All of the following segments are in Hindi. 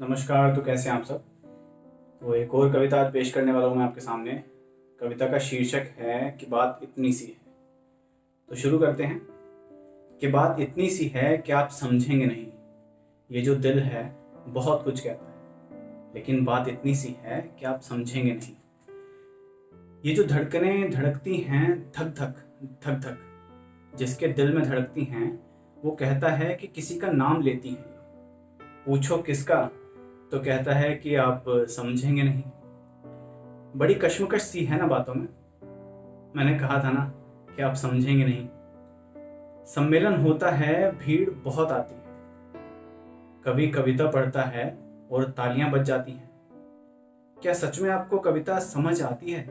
नमस्कार। तो कैसे हैं आप सब। तो एक और कविता आज पेश करने वाला हूँ मैं आपके सामने। कविता का शीर्षक है कि बात इतनी सी है। तो शुरू करते हैं। कि बात इतनी सी है कि आप समझेंगे नहीं। ये जो दिल है बहुत कुछ कहता है, लेकिन बात इतनी सी है कि आप समझेंगे नहीं। ये जो धड़कनें धड़कती हैं धक धक धक धक, जिसके दिल में धड़कती हैं, वो कहता है कि किसी का नाम लेती हैं। पूछो किसका, तो कहता है कि आप समझेंगे नहीं। बड़ी कश्मकश सी है ना बातों में। मैंने कहा था ना कि आप समझेंगे नहीं। सम्मेलन होता है, भीड़ बहुत आती है, कभी कविता पढ़ता है और तालियां बज जाती हैं। क्या सच में आपको कविता समझ आती है?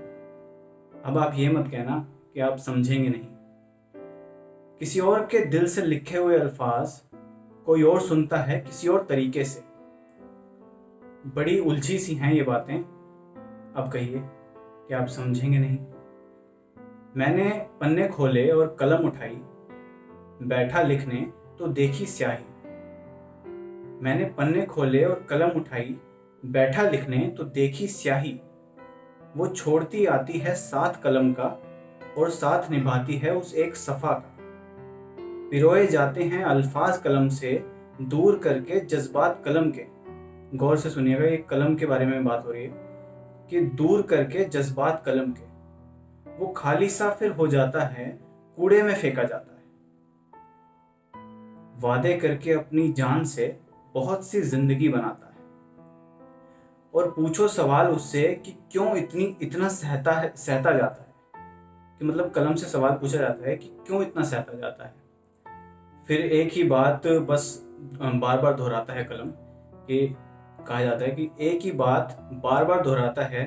अब आप ये मत कहना कि आप समझेंगे नहीं। किसी और के दिल से लिखे हुए अल्फाज कोई और सुनता है किसी और तरीके से। बड़ी उलझी सी हैं ये बातें। अब कहिए कि आप समझेंगे नहीं। मैंने पन्ने खोले और कलम उठाई, बैठा लिखने तो देखी स्याही। मैंने पन्ने खोले और कलम उठाई, बैठा लिखने तो देखी स्याही। वो छोड़ती आती है साथ कलम का और साथ निभाती है उस एक सफा का। पिरोए जाते हैं अल्फाज कलम से, दूर करके जज्बात कलम के। गौर से सुनिएगा, ये कलम के बारे में बात हो रही है कि दूर करके जज्बात कलम के। वो खाली सा फिर हो जाता है, कूड़े में फेंका जाता है। वादे करके अपनी जान से बहुत सी जिंदगी बनाता है। और पूछो सवाल उससे कि क्यों इतना सहता जाता है। कि मतलब कलम से सवाल पूछा जाता है कि क्यों इतना सहता जाता है। फिर एक ही बात बस बार बार दोहराता है कलम। कि कहा जाता है कि एक ही बात बार बार दोहराता है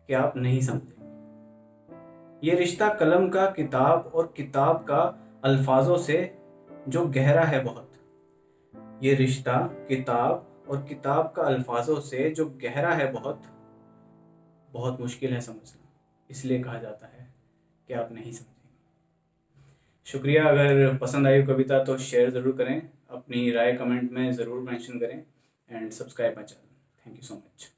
कि आप नहीं समझे। ये रिश्ता कलम का किताब और किताब का अल्फाजों से जो गहरा है बहुत। ये रिश्ता किताब और किताब का अल्फाजों से जो गहरा है बहुत, बहुत मुश्किल है समझना। इसलिए कहा जाता है कि आप नहीं समझेंगे। शुक्रिया। अगर पसंद आई कविता तो शेयर ज़रूर करें, अपनी राय कमेंट में ज़रूर मेंशन करें and subscribe my channel. Thank you so much.